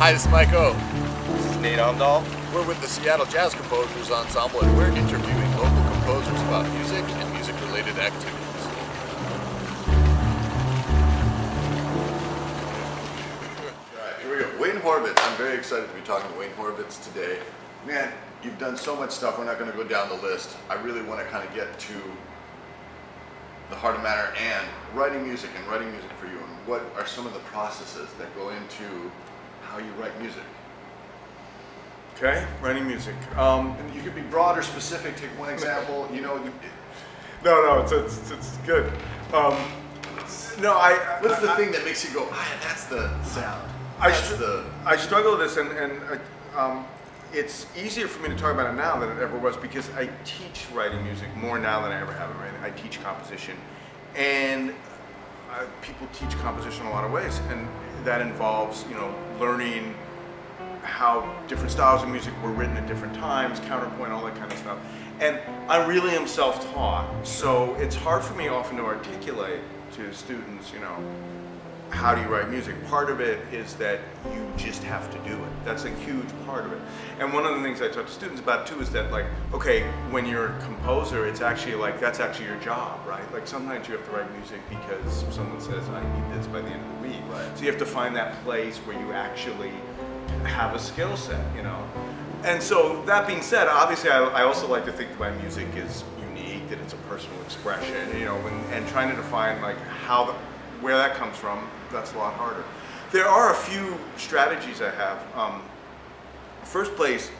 Hi, this is Mike O. This is Nate Omdahl. We're with the Seattle Jazz Composers Ensemble, and we're interviewing local composers about music and music-related activities. All right, here we go. Wayne Horvitz. I'm very excited to be talking to Wayne Horvitz today. Man, you've done so much stuff. We're not going to go down the list. I really want to kind of get to the heart of matter and writing music for you, and what are some of the processes that go into how you write music. Okay, writing music. You could be broad or specific. Take one example. You know. No, it's good. What's the thing that makes you go, that's the sound? I struggle with this, and it's easier for me to talk about it now than it ever was, because I teach writing music more now than I ever have. I teach composition, and people teach composition a lot of ways, and that involves, learning how different styles of music were written at different times, counterpoint, all that kind of stuff. And I really am self-taught, so it's hard for me often to articulate to students, how do you write music? Part of it is that you just have to do it. That's a huge part of it. And one of the things I talk to students about too is that, like, okay, when you're a composer, it's actually like, that's actually your job, right? Like sometimes you have to write music because someone says, I need this by the end of the week. Right. So you have to find that place where you actually have a skill set, And so that being said, obviously I also like to think that my music is unique, that it's a personal expression, and trying to define like where that comes from, that's a lot harder. There are a few strategies I have. First place,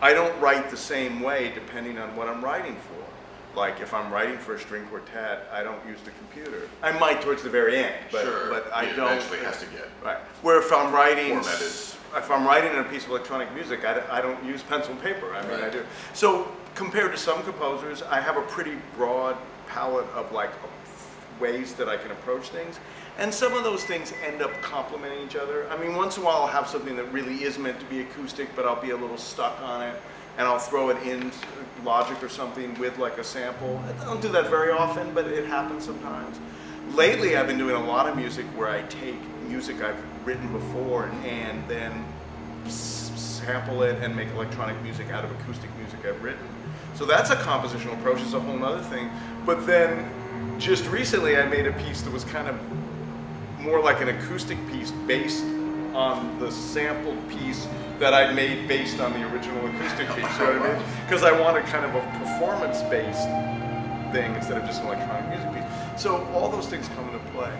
I don't write the same way depending on what I'm writing for. Like if I'm writing for a string quartet, I don't use the computer. I might towards the very end, but I don't. Eventually has to get right. Where if I'm writing, formatted. If I'm writing in a piece of electronic music, I don't use pencil and paper. Right. I do. So compared to some composers, I have a pretty broad palette of ways that I can approach things. And some of those things end up complementing each other. Once in a while I'll have something that really is meant to be acoustic, but I'll be a little stuck on it, and I'll throw it in Logic or something with like a sample. I don't do that very often, but it happens sometimes. Lately I've been doing a lot of music where I take music I've written before and then sample it and make electronic music out of acoustic music I've written. So that's a compositional approach, it's a whole other thing. But then just recently I made a piece that was kind of more like an acoustic piece based on the sampled piece that I made based on the original acoustic piece, you know what I mean? Because I wanted kind of a performance-based thing instead of just an electronic music piece. So all those things come into play.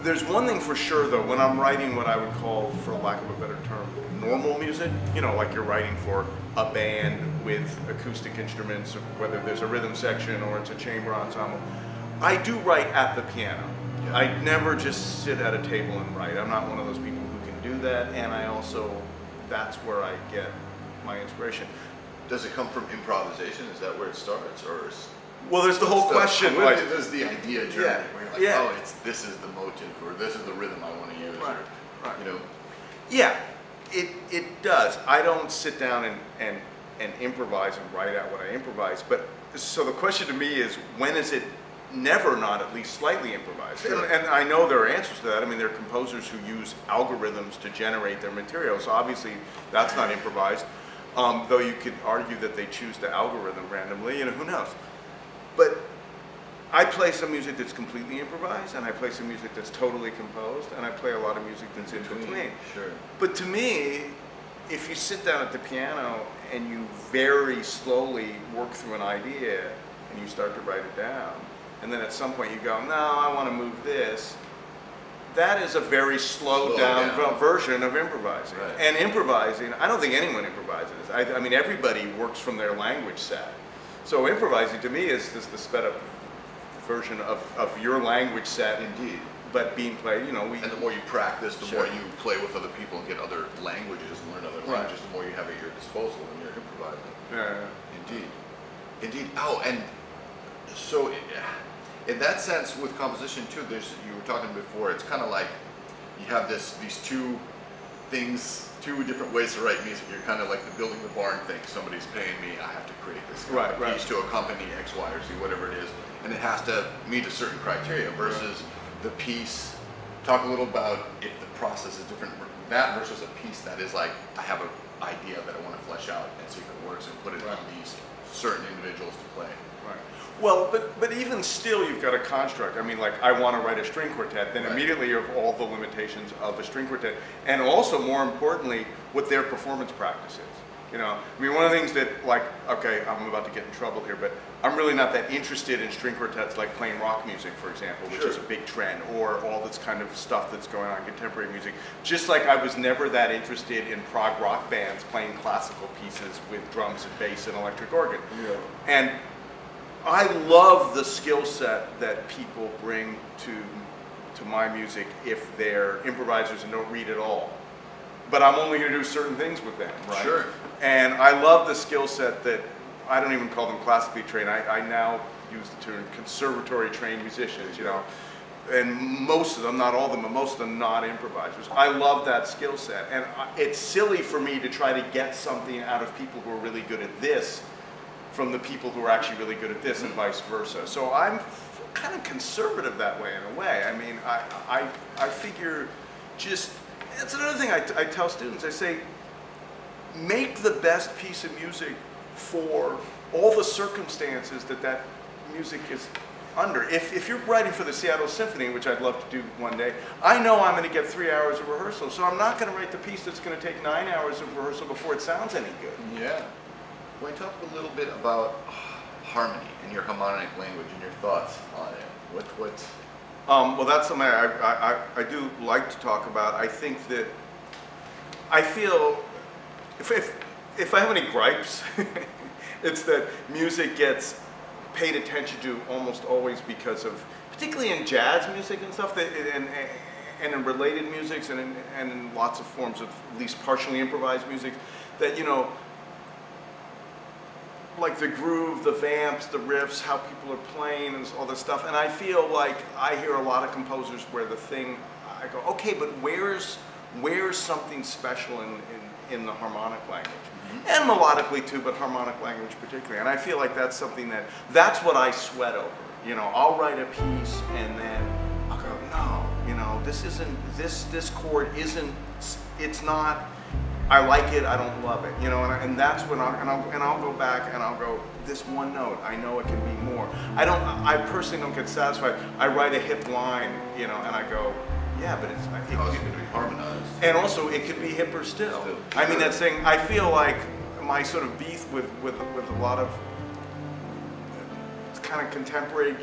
There's one thing for sure though, when I'm writing what I would call, for lack of a better term, normal music, like you're writing for a band with acoustic instruments, or whether there's a rhythm section or it's a chamber ensemble, I do write at the piano. Yeah. I never just sit at a table and write. I'm not one of those people who can do that, and that's where I get my inspiration. Does it come from improvisation? Is that where it starts, or? Well, there's the whole question. There's the idea journey where you're like, this is the motive, or this is the rhythm I want to use, right. Yeah, it does. I don't sit down and improvise and write out what I improvise. But so the question to me is, when is it never not at least slightly improvised? Sure. And I know there are answers to that. There are composers who use algorithms to generate their material, so obviously that's not improvised. Though you could argue that they choose the algorithm randomly, who knows. But I play some music that's completely improvised, and I play some music that's totally composed, and I play a lot of music that's in between. Sure. But to me, if you sit down at the piano and you very slowly work through an idea and you start to write it down, and then at some point you go, no, I want to move this, that is a very slowed down version of improvising. Right. And improvising, I don't think anyone improvises. Everybody works from their language set. So improvising to me is just the sped up version of your language set. Indeed. But being played, And the more you practice, the more you play with other people and get other languages and learn other languages, the more you have at your disposal when you're improvising. Yeah. Indeed. Oh, and so in that sense with composition too, you were talking before, it's kind of like you have these two things, two different ways to write music. You're kind of like the building the barn thing. Somebody's paying me, I have to create this piece to accompany X, Y, or Z, whatever it is, and it has to meet a certain criteria versus the piece. Talk a little about if the process is different. That versus a piece that is like, I have an idea that I want to flesh out and see if it works and put it on these certain individuals to play. Right. Well, but even still, you've got a construct. I mean, like, I want to write a string quartet, then immediately you have all the limitations of a string quartet, and also, more importantly, what their performance practice is. You know, I mean, one of the things that, like, okay, I'm about to get in trouble here, but I'm really not that interested in string quartets like playing rock music, for example, which is a big trend, or all this kind of stuff that's going on in contemporary music. Just like I was never that interested in prog rock bands playing classical pieces with drums and bass and electric organ. Yeah. And I love the skill set that people bring to my music if they're improvisers and don't read at all. But I'm only going to do certain things with them, right? Sure. And I love the skill set that, I don't even call them classically trained, I now use the term conservatory trained musicians, you know. And most of them, not all of them, but most of them not improvisers. I love that skill set. And it's silly for me to try to get something out of people who are really good at this from the people who are actually really good at this, and vice versa. So I'm kind of conservative that way in a way. I mean, I figure just, that's another thing I tell students. I say, make the best piece of music for all the circumstances that music is under. If you're writing for the Seattle Symphony, which I'd love to do one day, I know I'm going to get 3 hours of rehearsal, so I'm not going to write the piece that's going to take 9 hours of rehearsal before it sounds any good. Yeah. Well, talk a little bit about harmony and your harmonic language and your thoughts on it. Well, that's something I do like to talk about. I think that I feel, if I have any gripes, it's that music gets paid attention to almost always because of, particularly in jazz music and stuff, and in related musics and in lots of forms of at least partially improvised music, that, you know, like the groove, the vamps, the riffs, how people are playing, and all this stuff. And I feel like I hear a lot of composers where the thing, I go, okay, but where's something special in the harmonic language? Mm-hmm. And melodically too, but harmonic language particularly. And I feel like that's something that's what I sweat over. You know, I'll write a piece and then I'll go, no, you know, this chord isn't, it's not, I like it, I don't love it, you know, and that's when I'll go back and I'll go, this one note, I know it can be more. I personally don't get satisfied. I write a hip line, you know, and I go, yeah, but it could be harmonized. And also, it could be hipper still. I mean, that's saying, I feel like my sort of beef with a lot of kind of contemporary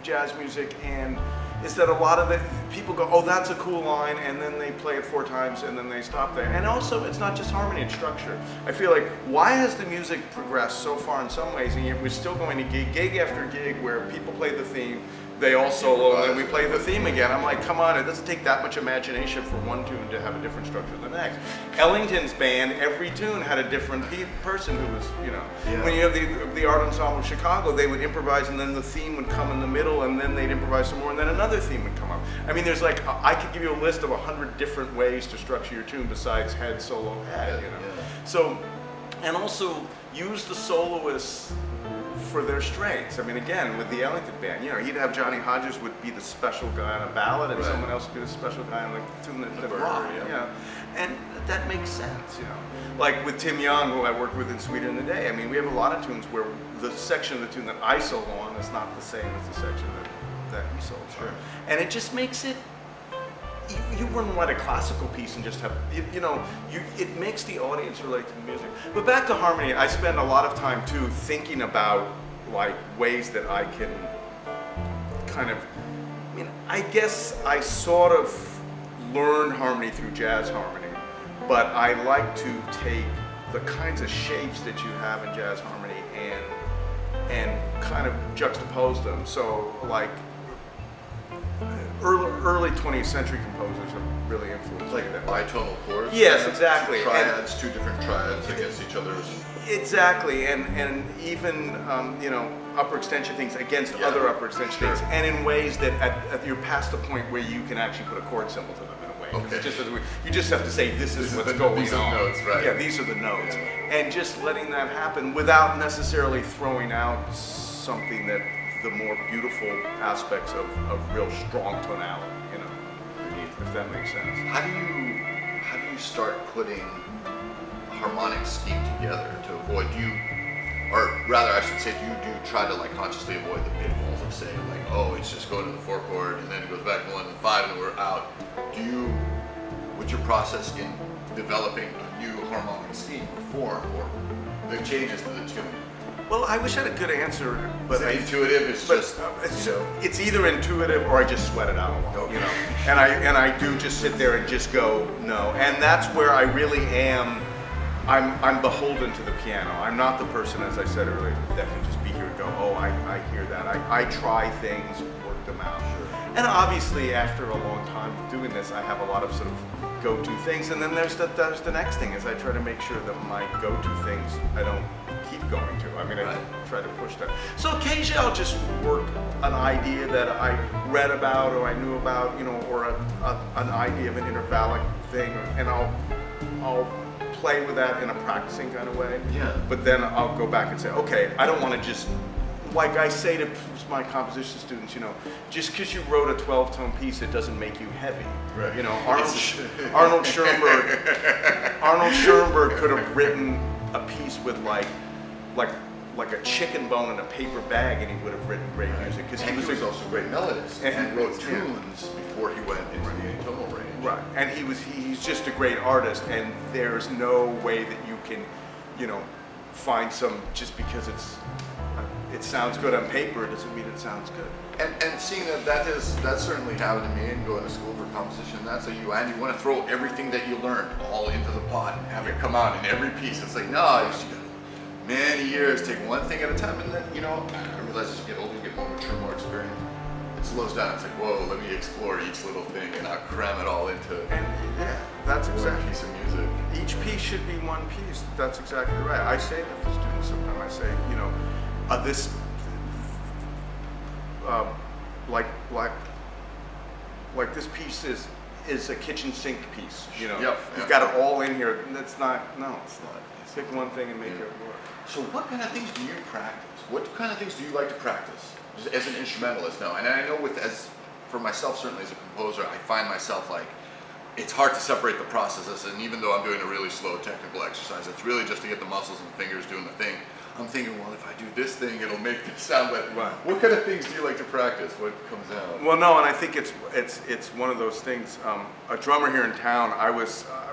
jazz music and is that a lot of it, people go, oh, that's a cool line, and then they play it 4 times, and then they stop there. And also, it's not just harmony, it's structure. I feel like, why has the music progressed so far in some ways, and yet we're still going to gig after gig, where people play the theme, they all solo, and then we play the theme again. I'm like, come on, it doesn't take that much imagination for one tune to have a different structure than the next. Ellington's band, every tune had a different person who was, you know. Yeah. When you have the Art Ensemble of Chicago, they would improvise, and then the theme would come in the middle, and then they'd improvise some more, and then another theme would come up. I mean, there's like, I could give you a list of 100 different ways to structure your tune besides head, solo, head, you know. Yeah. So, and also use the soloists for their strengths. I mean, again, with the Ellington band, you know, he'd have Johnny Hodges would be the special guy on a ballad, and someone else would be the special guy on the tune that rock, you know. And that makes sense, you know. Like with Tim Young, who I worked with in Sweden in the Day, I mean, we have a lot of tunes where the section of the tune that I solo on is not the same as the section that he solos on. And it just makes it, you wouldn't write a classical piece and just have, it makes the audience relate to the music. But back to harmony, I spend a lot of time too thinking about like ways that I can kind of, I mean, I guess I sort of learned harmony through jazz harmony, but I like to take the kinds of shapes that you have in jazz harmony and kind of juxtapose them. So like, early 20th century composers have really influenced like that. Bitonal chords? Yes, exactly. Triads, two different triads against each other. Exactly, and even upper extension things against other upper extension things, and in ways that you're past the point where you can actually put a chord symbol to them in a way. Okay. You just have to say this is what's going on. These are the notes, right? Yeah, these are the notes, and just letting that happen without necessarily throwing out something that the more beautiful aspects of real strong tonality, you know. If if that makes sense. How do you start putting a harmonic scheme together to avoid or rather I should say, do you try to like consciously avoid the pitfalls of saying like, oh, it's just going to the 4 chord and then it goes back to 1 and 5 and we're out? What's your process in developing a new harmonic scheme or form or the changes to the tune? Well, I wish I had a good answer, but intuitive. It's either intuitive or I just sweat it out, you know. And I do just sit there and just go no. And that's where I really am. I'm beholden to the piano. I'm not the person, as I said earlier, that can just be here and go, oh, I hear that. I try things, work them out. Sure. And obviously, after a long time of doing this, I have a lot of sort of go-to things. And then there's the next thing is I try to make sure that my go-to things I don't keep going to. I mean, I try to push that. So occasionally I'll just work an idea that I read about or I knew about, you know, or an idea of an intervallic thing, and I'll play with that in a practicing kind of way. Yeah. But then I'll go back and say, okay, I don't want to just, like I say to my composition students, you know, just because you wrote a 12-tone piece, it doesn't make you heavy. Right. You know, Arnold Schoenberg could have written a piece with like a chicken bone in a paper bag, and he would have written great music because he was also a great melodist and wrote tunes before he went into the atonal range. Right, and he's just a great artist, and there's no way that you can, you know, find some just because it sounds good on paper, it doesn't mean it sounds good. And seeing that's certainly happened to me and going to school for composition, that's how you want to throw everything that you learned all into the pot and have it come out in every piece. It's like, no, you got many years, take one thing at a time, and then, you know, I realize as you get older, you get more mature, more experienced. It slows down. It's like, whoa, let me explore each little thing and not cram it all into that's one exactly piece of music. Each piece should be one piece. That's exactly right. I say that to students sometimes. I say, you know, like this piece is a kitchen sink piece. You know, you've got it all in here. That's not. No, it's not. Pick one thing and make it work. So what kind of things do you practice? What kind of things do you like to practice as an instrumentalist now? And I know for myself, certainly as a composer, I find myself like, it's hard to separate the processes, and even though I'm doing a really slow technical exercise, it's really just to get the muscles and fingers doing the thing. I'm thinking, well, if I do this thing, it'll make this sound like. Right. What kind of things do you like to practice? What comes out? Well, no, and I think it's one of those things. A drummer here in town,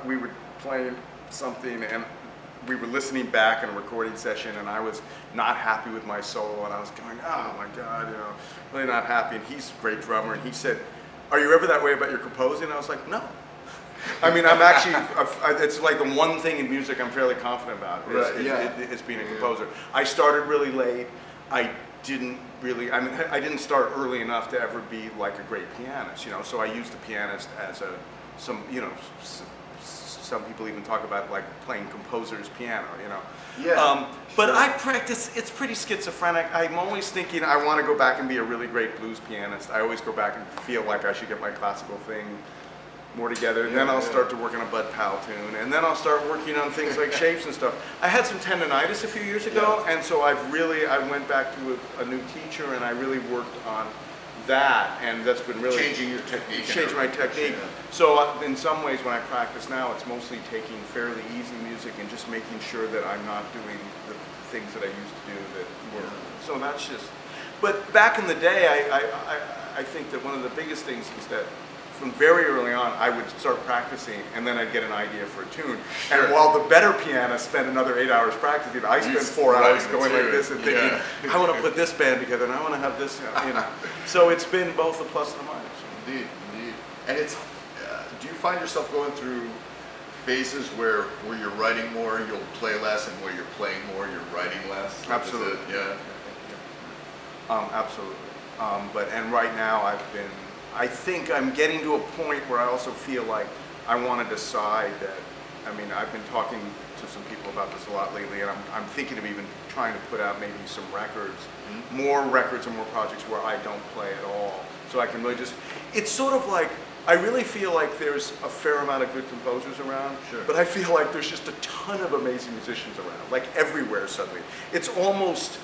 we were playing something, and we were listening back in a recording session, and I was not happy with my solo, and I was going, oh my God, you know, really not happy. And he's a great drummer, and he said, are you ever that way about your composing? And I was like, no. I mean, I'm actually, it's like the one thing in music I'm fairly confident about is being a composer. I started really late. I didn't start early enough to ever be like a great pianist, you know, so I used the pianist as some people even talk about like playing composer's piano, you know. Yeah. But I practice, it's pretty schizophrenic. I'm always thinking I want to go back and be a really great blues pianist. I always go back and feel like I should get my classical thing more together. And then I'll start to work on a Bud Powell tune. And then I'll start working on things like shapes and stuff. I had some tendonitis a few years ago, and so I went back to a new teacher, and I really worked on that, and that's been really changing your technique. Changing my technique. Yeah. So in some ways, when I practice now, it's mostly taking fairly easy music and just making sure that I'm not doing the things that I used to do that were. So that's just. But back in the day, I think that one of the biggest things is that from very early on, I would start practicing, and then I'd get an idea for a tune. Sure. And while the better pianists spend another 8 hours practicing, I spend 4 hours going like this and thinking, I want to put this band together, and I want to have this, you know. So it's been both a plus and a minus. Indeed, indeed. And it's, do you find yourself going through phases where you're writing more, you'll play less, and where you're playing more, you're writing less? Absolutely. Absolutely. And right now I think I'm getting to a point where I also feel like I want to decide that, I mean, I've been talking to some people about this a lot lately, and I'm thinking of even trying to put out maybe some records, more records and more projects where I don't play at all. So I can really just, it's sort of like, I really feel like there's a fair amount of good composers around, but I feel like there's just a ton of amazing musicians around, like everywhere suddenly. It's almost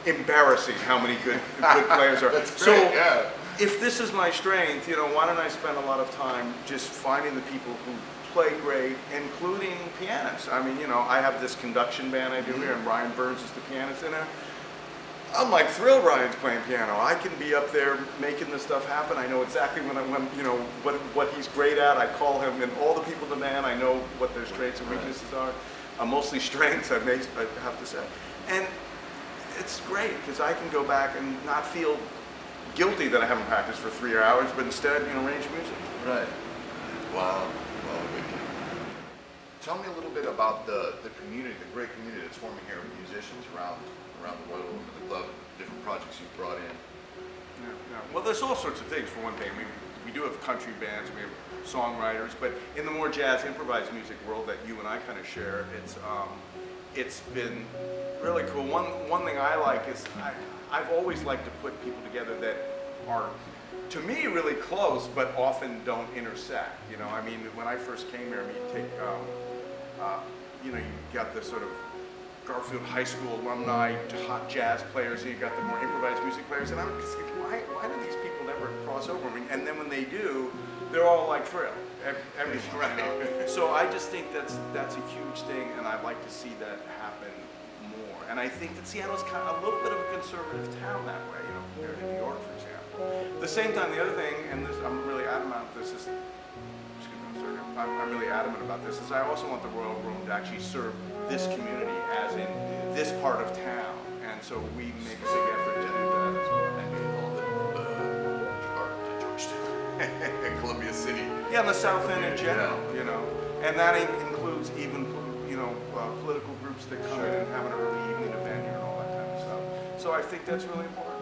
embarrassing how many good players are. That's great, if this is my strength, you know, why don't I spend a lot of time just finding the people who play great, including pianists. I mean, you know, I have this conduction band I do here, and Ryan Burns is the pianist in it. I'm like thrilled Ryan's playing piano. I can be up there making this stuff happen. I know exactly when you know, what he's great at. I call him, and all the people in the band, I know what their strengths and weaknesses are. Mostly strengths, I have to say. And it's great, because I can go back and not feel guilty that I haven't practiced for 3 hours, but instead, you know, arrange music. Right. Wow. Well, tell me a little bit about the community, the great community that's forming here with musicians around the Royal Room and the club, different projects you've brought in. Yeah. Well, there's all sorts of things. For one thing, we do have country bands, we have songwriters, but in the more jazz improvised music world that you and I kind of share, it's been really cool. One thing I like is I've always liked to put people together that are, to me, really close, but often don't intersect. You know, I mean, when I first came here, I mean, you take, you know, you got the sort of Garfield High School alumni, hot jazz players, and you got the more improvised music players, and I'm just thinking, why do these people never cross over? I mean, and then when they do, they're all like thrilled. Everything, right? You know? So I just think that's a huge thing, and I'd like to see that happen more. And I think that Seattle's kind of a little bit of a conservative town that way, you know, compared to New York, for example. At the same time, the other thing, and this, I'm really adamant about this, is, excuse me, I'm really adamant about this, is I also want the Royal Room to actually serve this community, as in this part of town, and so we make a big effort to do that as well. And all the Georgetown and Columbia City. Yeah, and the South End in general, you know, and that includes even, you know, political groups that come in and have an early evening event here and all that kind of stuff. So I think that's really important.